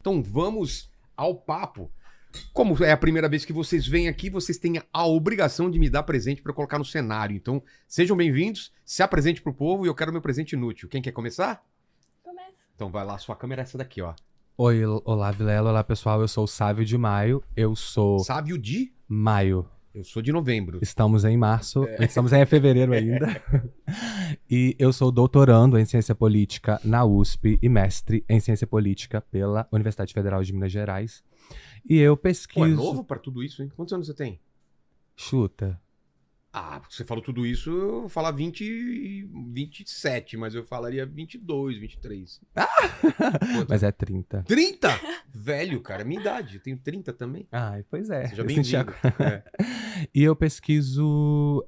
Então vamos ao papo. Como é a primeira vez que vocês vêm aqui, vocês têm a obrigação de me dar presente para colocar no cenário. Então, sejam bem-vindos, se apresente pro povo e eu quero meu presente inútil. Quem quer começar? Começa. Então vai lá, sua câmera é essa daqui, ó. Oi, olá Vilela, olá pessoal, eu sou o Sávio de Maio, eu sou Sábio de? Maio, Eu sou de novembro. estamos em março, estamos em fevereiro ainda, e eu sou doutorando em Ciência Política na USP e mestre em Ciência Política pela Universidade Federal de Minas Gerais, e eu pesquiso... Pô, é novo pra tudo isso, hein? Quantos anos você tem? Chuta. Ah, você falou tudo isso, eu vou falar 20 e 27, mas eu falaria 22, 23. Mas é 30. 30? Velho, cara, é minha idade. Eu tenho 30 também. Ai, pois é. Seja eu senti bem-vindo. É. E eu pesquiso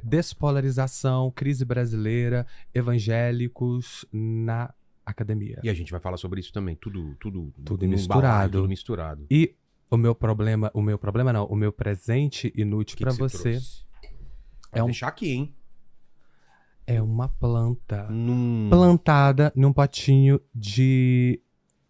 despolarização, crise brasileira, evangélicos na academia. E a gente vai falar sobre isso também. Tudo Tudo num misturado. balaio, tudo misturado. E o meu presente inútil O que pra que você trouxe? é Pode um- deixar aqui, hein? é uma planta Num... plantada num potinho de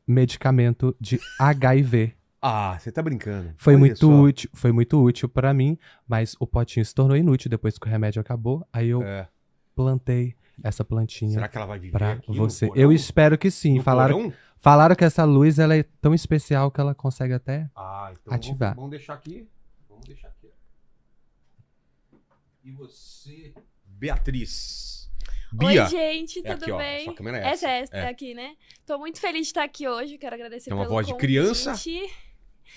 medicamento de HIV. Ah, você tá brincando. Foi Olha muito só. útil, foi muito útil para mim, mas o potinho se tornou inútil depois que o remédio acabou. Aí eu É. plantei essa plantinha Será que ela vai viver pra aqui no você. porão? Eu espero que sim. No Falaram porão? que essa luz ela é tão especial que ela consegue até Ah, então ativar. vamos deixar aqui. Vamos deixar aqui. E você, Beatriz? Bia. Oi, gente, É tudo aqui, ó. bem? Sua câmera é Essa essa. é aqui, né? Tô muito feliz de estar aqui hoje, quero agradecer Tem uma pelo voz de convite. criança,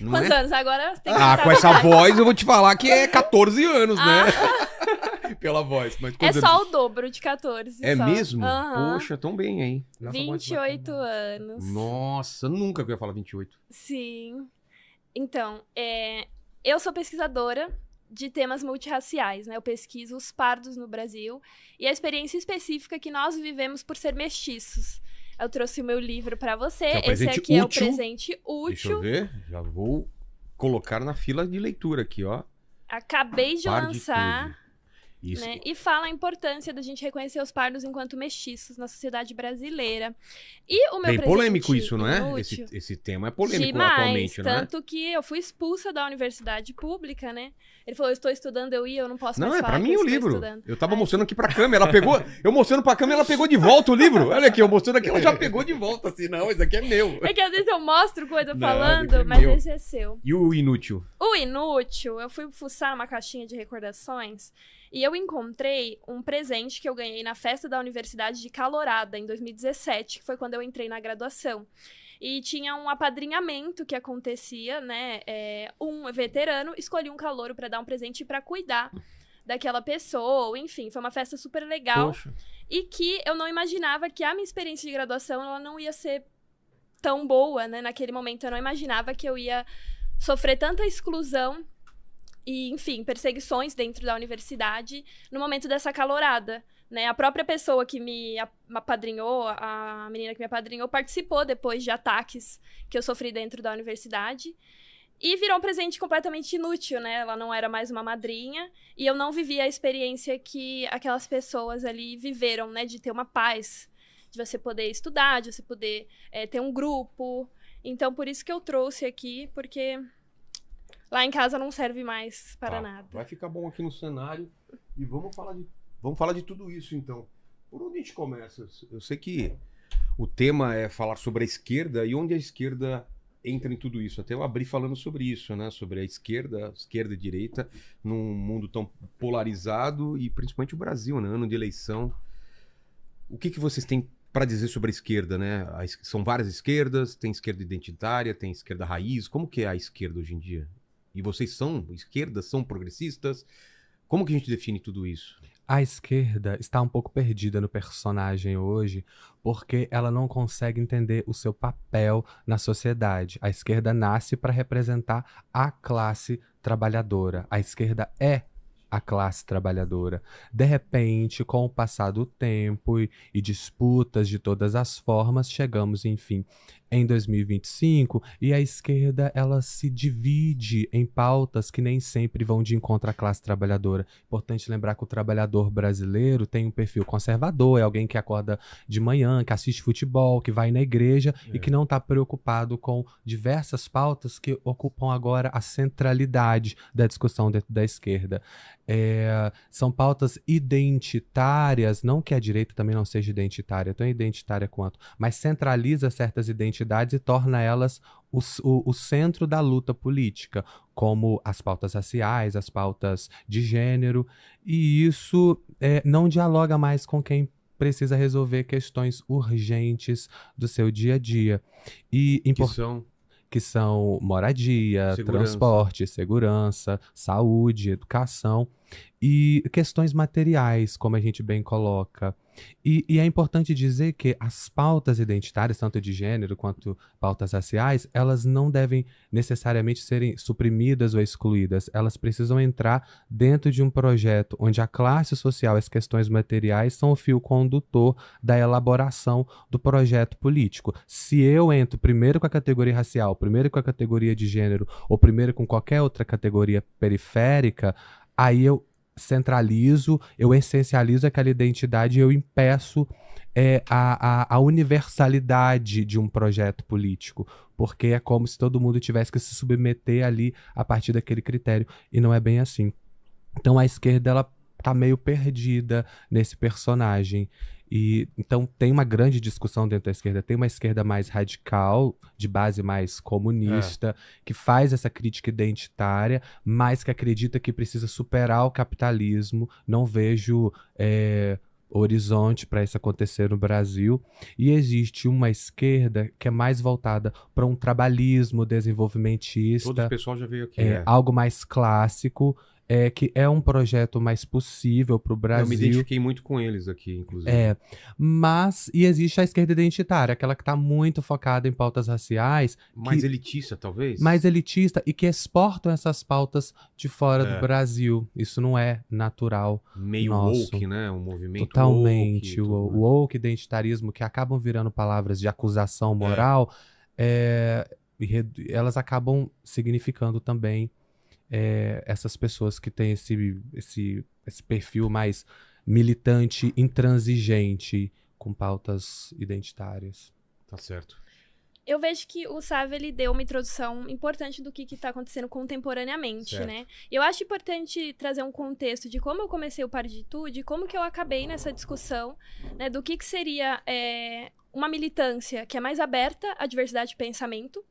Não Quantos é? anos? Agora tem que Ah, estar com essa vontade. voz eu vou te falar que é 14 anos, né? Ah, Pela voz. Mas é quantos só anos? o dobro de 14. É só. mesmo? Aham. Poxa, tão bem aí. Nossa, voz 28 bacana. anos. Nossa, nunca que eu ia falar 28. Sim. Então, eu sou pesquisadora de temas multirraciais, né? Eu pesquiso os pardos no Brasil e a experiência específica que nós vivemos por ser mestiços. Eu trouxe o meu livro pra você. Que é o Esse presente aqui é o útil. presente Deixa eu útil. ver. Já vou colocar na fila de leitura aqui, ó. Acabei de Par lançar. tudo. Isso. Né? E fala a importância da gente reconhecer os pardos enquanto mestiços na sociedade brasileira. E o meu Bem presente polêmico isso, não é? inútil, Esse tema é polêmico demais, atualmente, não é? tanto que eu fui expulsa da universidade pública, né? Ele falou, eu estou estudando, eu não posso Não, mais é falar pra que mim eu o estou livro. estudando. Eu tava Ai, mostrando aqui pra câmera, ela pegou, eu mostrando pra câmera, ela pegou de volta o livro. Olha aqui, eu mostrando aqui, ela já pegou de volta, assim, não, esse aqui é meu. É que às vezes eu mostro coisa Não, falando, esse é mas meu. esse é seu. E o inútil? O inútil, eu fui fuçar numa caixinha de recordações e eu encontrei um presente que eu ganhei na festa da Universidade de Calorada, em 2017, que foi quando eu entrei na graduação. E tinha um apadrinhamento que acontecia, né? Um veterano escolhia um calouro para dar um presente para cuidar daquela pessoa, enfim, foi uma festa super legal. Poxa. E que eu não imaginava que a minha experiência de graduação ela não ia ser tão boa, né? Naquele momento eu não imaginava que eu ia sofrer tanta exclusão e, enfim, perseguições dentro da universidade no momento dessa calorada, né? A própria pessoa que me apadrinhou, a menina que me apadrinhou, participou depois de ataques que eu sofri dentro da universidade. E virou um presente completamente inútil, né? Ela não era mais uma madrinha. E eu não vivi a experiência que aquelas pessoas ali viveram, né? De ter uma paz, de você poder estudar, de você poder ter um grupo. Então, por isso que eu trouxe aqui, porque lá em casa não serve mais para Tá, nada. vai ficar bom aqui no cenário e vamos falar de tudo isso então. Por onde a gente começa? Eu sei que o tema é falar sobre a esquerda e onde a esquerda entra em tudo isso. Até eu abri falando sobre isso, né? Sobre a esquerda e direita, num mundo tão polarizado e principalmente o Brasil, né? Ano de eleição. O que vocês têm para dizer sobre a esquerda, né? São várias esquerdas, tem esquerda identitária, tem esquerda raiz. Como que é a esquerda hoje em dia? E vocês são esquerdas, são progressistas? Como que a gente define tudo isso? A esquerda está um pouco perdida no personagem hoje, porque ela não consegue entender o seu papel na sociedade. A esquerda nasce para representar a classe trabalhadora. A esquerda é a classe trabalhadora. De repente, com o passar do tempo e disputas de todas as formas, chegamos, enfim, em 2025, e a esquerda ela se divide em pautas que nem sempre vão de encontro à classe trabalhadora. Importante lembrar que o trabalhador brasileiro tem um perfil conservador, é alguém que acorda de manhã, que assiste futebol, que vai na igreja e que não está preocupado com diversas pautas que ocupam agora a centralidade da discussão dentro da esquerda. São pautas identitárias, não que a direita também não seja identitária, tão identitária quanto, mas centraliza certas identidades e torna elas o centro da luta política, como as pautas raciais, as pautas de gênero, e isso não dialoga mais com quem precisa resolver questões urgentes do seu dia a dia. E que são moradia, transporte, segurança, saúde, educação e questões materiais, como a gente bem coloca. E é importante dizer que as pautas identitárias, tanto de gênero quanto pautas raciais, elas não devem necessariamente serem suprimidas ou excluídas. Elas precisam entrar dentro de um projeto onde a classe social e as questões materiais são o fio condutor da elaboração do projeto político. Se eu entro primeiro com a categoria racial, primeiro com a categoria de gênero ou primeiro com qualquer outra categoria periférica, aí eu centralizo, eu essencializo aquela identidade e eu impeço a universalidade de um projeto político, porque é como se todo mundo tivesse que se submeter ali a partir daquele critério, e não é bem assim. Então a esquerda ela tá meio perdida nesse personagem. E então tem uma grande discussão dentro da esquerda. Tem uma esquerda mais radical, de base mais comunista, que faz essa crítica identitária, mas que acredita que precisa superar o capitalismo. Não vejo horizonte para isso acontecer no Brasil. E existe uma esquerda que é mais voltada para um trabalhismo desenvolvimentista. Todo o pessoal já veio aqui. Algo mais clássico. Que é um projeto mais possível para o Brasil. Eu me identifiquei muito com eles aqui, inclusive. E existe a esquerda identitária, aquela que está muito focada em pautas raciais. Mais elitista, talvez? Mais elitista e que exportam essas pautas de fora do Brasil. Isso não é natural. Meio nosso. woke, né? Um movimento totalmente. Woke, o woke, identitarismo, que acabam virando palavras de acusação moral, elas acabam significando também essas pessoas que têm esse perfil mais militante, intransigente, com pautas identitárias. Tá certo. Eu vejo que o Sávio, ele deu uma introdução importante do que está acontecendo contemporaneamente, certo, né? E eu acho importante trazer um contexto de como eu comecei o Parditude, como que eu acabei nessa discussão, né, do que seria uma militância que é mais aberta à diversidade de pensamento,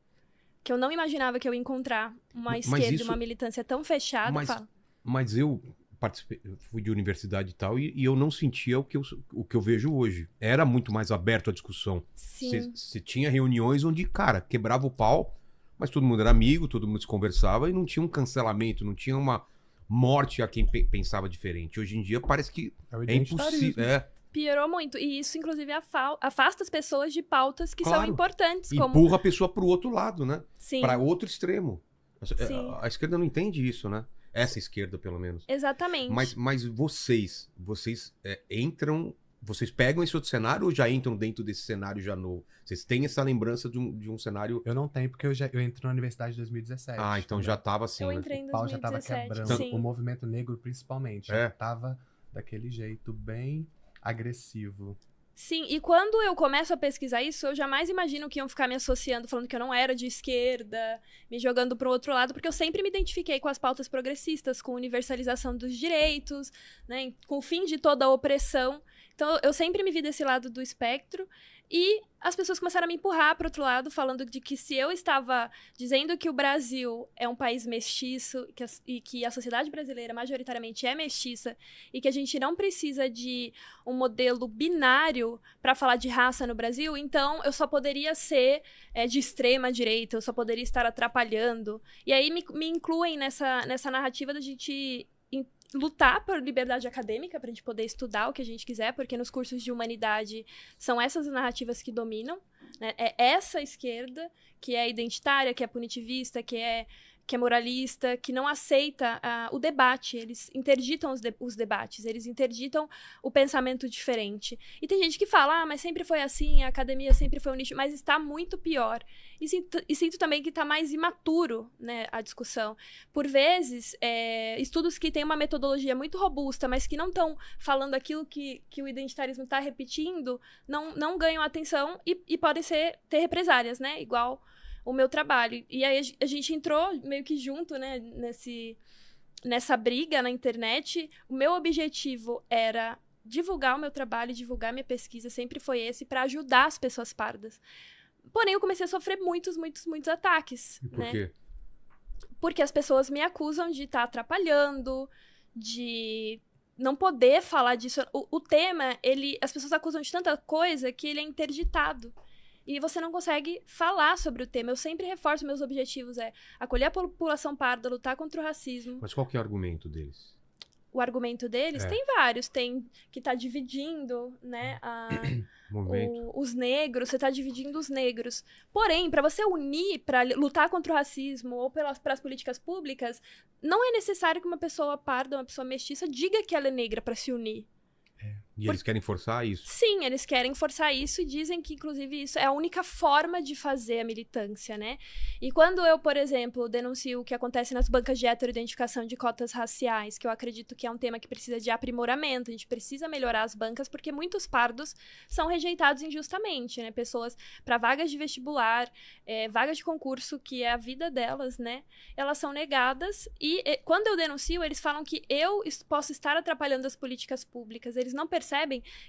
que eu não imaginava que eu ia encontrar uma esquerda e uma militância tão fechada. Mas eu participei, eu fui de universidade e tal, e eu não sentia o que eu vejo hoje. Era muito mais aberto à discussão. Você tinha reuniões onde, cara, quebrava o pau, mas todo mundo era amigo, todo mundo se conversava e não tinha um cancelamento, não tinha uma morte a quem pensava diferente. Hoje em dia parece que é impossível. Piorou muito. E isso, inclusive, afasta as pessoas de pautas que são importantes. Empurra a pessoa pro outro lado, né? Sim. Para outro extremo. A esquerda não entende isso, né? Essa esquerda, pelo menos. Exatamente. Mas vocês entram... Vocês pegam esse outro cenário ou já entram dentro desse cenário já novo? Vocês têm essa lembrança de um cenário... Eu não tenho, porque eu entrei na universidade em 2017. Ah, então já tava assim, eu entrei em 2017. O pau já tava quebrando. Sim. O movimento negro, principalmente. Já tava daquele jeito bem agressivo. Sim, e quando eu começo a pesquisar isso, eu jamais imagino que iam ficar me associando, falando que eu não era de esquerda, me jogando pro outro lado, porque eu sempre me identifiquei com as pautas progressistas, com universalização dos direitos, né, com o fim de toda a opressão. Então, eu sempre me vi desse lado do espectro, e as pessoas começaram a me empurrar para o outro lado, falando de que se eu estava dizendo que o Brasil é um país mestiço e que a sociedade brasileira majoritariamente é mestiça e que a gente não precisa de um modelo binário para falar de raça no Brasil, então eu só poderia ser de extrema direita, eu só poderia estar atrapalhando. E aí me incluem nessa narrativa da gente lutar por liberdade acadêmica, pra gente poder estudar o que a gente quiser, porque nos cursos de humanidade são essas narrativas que dominam, né? É essa esquerda que é identitária, que é punitivista, que que é moralista, que não aceita o debate. Eles interditam os debates, eles interditam o pensamento diferente. E tem gente que fala, mas sempre foi assim, a academia sempre foi um nicho, mas está muito pior. E sinto também que está mais imaturo, né, a discussão. Por vezes, estudos que têm uma metodologia muito robusta, mas que não estão falando aquilo que o identitarismo está repetindo, não ganham atenção e podem ter represálias, né? Igual o meu trabalho. E aí a gente entrou meio que junto, né, nessa briga na internet. O meu objetivo era divulgar o meu trabalho, divulgar minha pesquisa, sempre foi esse, para ajudar as pessoas pardas. Porém, eu comecei a sofrer muitos ataques. E por quê? Porque as pessoas me acusam de estar atrapalhando, de não poder falar disso. O tema, as pessoas acusam de tanta coisa que ele é interditado. E você não consegue falar sobre o tema. Eu sempre reforço, meus objetivos acolher a população parda, lutar contra o racismo. Mas qual que é o argumento deles? O argumento deles tem vários. Tem que tá dividindo, né, os negros, você tá dividindo os negros. Porém, para você unir, para lutar contra o racismo ou para as políticas públicas, não é necessário que uma pessoa parda, uma pessoa mestiça, diga que ela é negra para se unir. E eles querem forçar isso? Sim, eles querem forçar isso e dizem que, inclusive, isso é a única forma de fazer a militância, né? E quando eu, por exemplo, denuncio o que acontece nas bancas de heteroidentificação de cotas raciais, que eu acredito que é um tema que precisa de aprimoramento, a gente precisa melhorar as bancas, porque muitos pardos são rejeitados injustamente, né? Pessoas para vagas de vestibular, vagas de concurso, que é a vida delas, né? Elas são negadas e quando eu denuncio, eles falam que eu posso estar atrapalhando as políticas públicas. Eles não percebem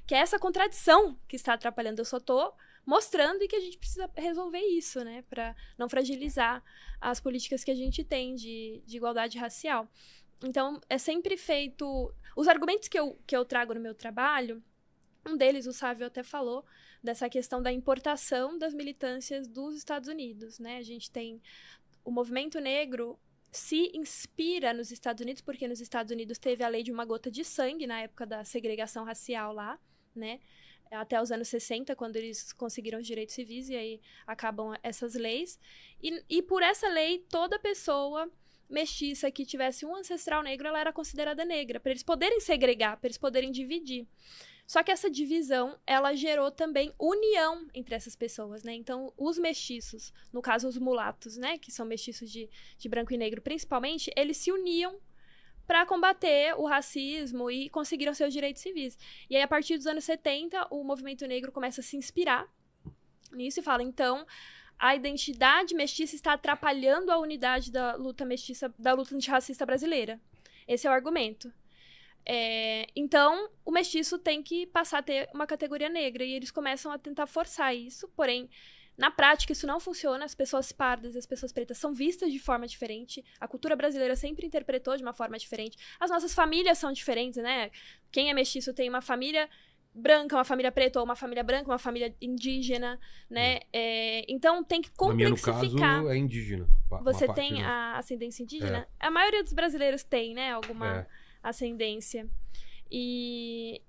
que é essa contradição que está atrapalhando. Eu só estou mostrando e que a gente precisa resolver isso, né? Para não fragilizar as políticas que a gente tem de igualdade racial. Então, é sempre feito... Os argumentos que eu trago no meu trabalho, um deles, o Sávio até falou, dessa questão da importação das militâncias dos Estados Unidos, né? A gente tem o movimento negro se inspira nos Estados Unidos, porque nos Estados Unidos teve a lei de uma gota de sangue na época da segregação racial lá, né? Até os anos 60, quando eles conseguiram os direitos civis, e aí acabam essas leis. E por essa lei, toda pessoa mestiça que tivesse um ancestral negro, ela era considerada negra, para eles poderem segregar, para eles poderem dividir. Só que essa divisão, ela gerou também união entre essas pessoas, né? Então, os mestiços, no caso os mulatos, né? Que são mestiços de branco e negro principalmente, eles se uniam para combater o racismo e conseguiram seus direitos civis. E aí, a partir dos anos 70, o movimento negro começa a se inspirar nisso e fala, então, a identidade mestiça está atrapalhando a unidade da luta mestiça, da luta antirracista brasileira. Esse é o argumento. Então, o mestiço tem que passar a ter uma categoria negra, e eles começam a tentar forçar isso, porém, na prática, isso não funciona. As pessoas pardas e as pessoas pretas são vistas de forma diferente, a cultura brasileira sempre interpretou de uma forma diferente, as nossas famílias são diferentes, né? Quem é mestiço tem uma família branca, uma família preta, ou uma família branca, uma família indígena, né? Então, tem que complexificar. No caso, é indígena. Você tem a ascendência indígena? A maioria dos brasileiros tem, né? Alguma ascendência. E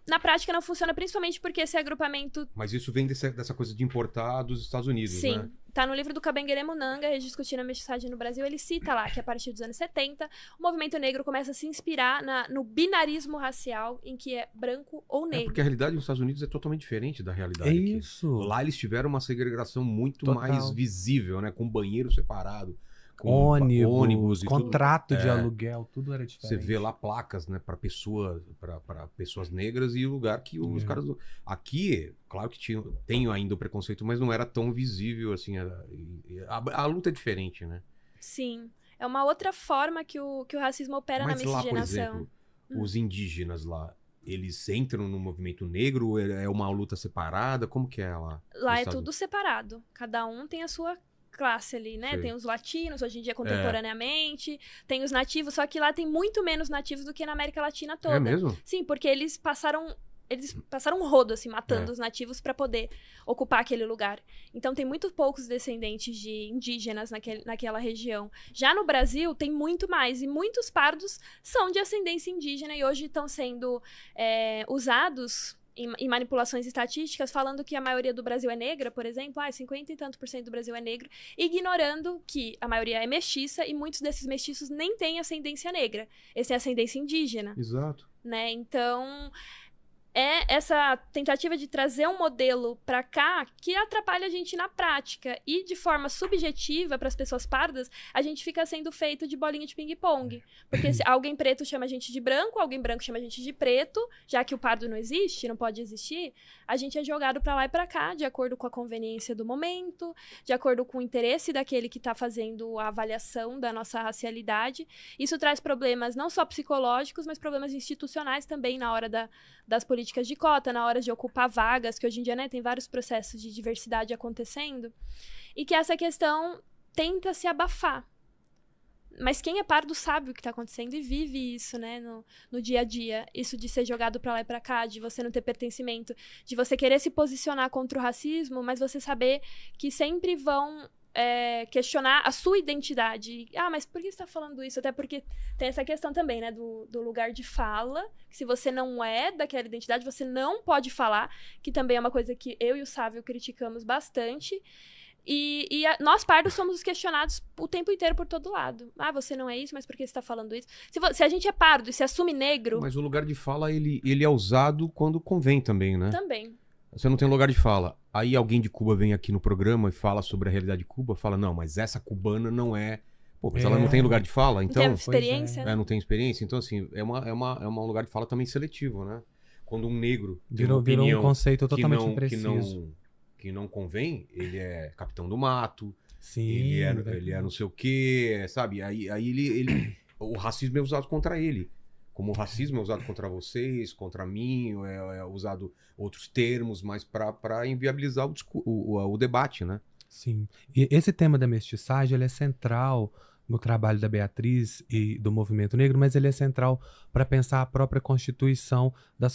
na prática não funciona, principalmente porque esse agrupamento... Mas isso vem dessa coisa de importar dos Estados Unidos, Sim, né? Tá no livro do Kabengele Munanga, Discutindo a Mestiçagem no Brasil, ele cita lá que a partir dos anos 70, o movimento negro começa a se inspirar no binarismo racial, em que é branco ou negro. Porque a realidade nos Estados Unidos é totalmente diferente da realidade aqui. Isso. Lá eles tiveram uma segregação muito Total. mais visível, né? Com banheiro separado. Com ônibus e contrato tudo. de aluguel, tudo era diferente. Você vê lá placas, né, para pessoas negras, e o lugar que os caras... Aqui, claro que tem ainda o preconceito, mas não era tão visível assim. A luta é diferente, né? Sim. É uma outra forma que o racismo opera na miscigenação. Mas lá, por exemplo, os indígenas lá, eles entram no movimento negro? É uma luta separada? Como que é lá? Lá é tudo separado. Cada um tem a sua classe ali, né? Sei. Tem os latinos, hoje em dia contemporaneamente, tem os nativos, só que lá tem muito menos nativos do que na América Latina toda. É mesmo? Sim, porque eles passaram um rodo, assim, matando os nativos para poder ocupar aquele lugar. Então tem muito poucos descendentes de indígenas naquela região. Já no Brasil tem muito mais, e muitos pardos são de ascendência indígena e hoje estão sendo usados em manipulações estatísticas, falando que a maioria do Brasil é negra, por exemplo, 50 e tanto % do Brasil é negro, ignorando que a maioria é mestiça e muitos desses mestiços nem têm ascendência negra, eles têm ascendência indígena. Exato. Né? Então, é essa tentativa de trazer um modelo para cá que atrapalha a gente na prática e de forma subjetiva para as pessoas pardas, a gente fica sendo feito de bolinha de ping-pong. Porque se alguém preto chama a gente de branco, alguém branco chama a gente de preto, já que o pardo não existe, não pode existir, a gente é jogado para lá e para cá, de acordo com a conveniência do momento, de acordo com o interesse daquele que está fazendo a avaliação da nossa racialidade. Isso traz problemas não só psicológicos, mas problemas institucionais também na hora das políticas de cota, na hora de ocupar vagas, que hoje em dia, né, tem vários processos de diversidade acontecendo, e que essa questão tenta se abafar. Mas quem é pardo sabe o que está acontecendo e vive isso, né, no dia a dia. Isso de ser jogado para lá e para cá, de você não ter pertencimento, de você querer se posicionar contra o racismo, mas você saber que sempre vão questionar a sua identidade. Mas por que você tá falando isso? Até porque tem essa questão também, né, do lugar de fala, que se você não é daquela identidade, você não pode falar, que também é uma coisa que eu e o Sávio criticamos bastante. E nós pardos somos os questionados o tempo inteiro por todo lado. Você não é isso, mas por que você tá falando isso? Se a gente é pardo e se assume negro... Mas o lugar de fala, ele é usado quando convém também, né? Também. Você não tem lugar de fala. Aí alguém de Cuba vem aqui no programa e fala sobre a realidade de Cuba, fala, não, mas essa cubana não é... Pô, mas ela não tem lugar de fala, então... Não tem experiência, né? Não tem experiência. Então, assim, é um lugar de fala também seletivo, né? Quando um negro... Virou um conceito totalmente impreciso. Que não convém, ele é capitão do mato, Sim, ele é não sei o quê, sabe? Aí ele o racismo é usado contra ele. Como o racismo é usado contra vocês, contra mim, é usado outros termos, mas para inviabilizar o debate, né? Sim. E esse tema da mestiçagem, ele é central no trabalho da Beatriz e do movimento negro, mas ele é central para pensar a própria constituição da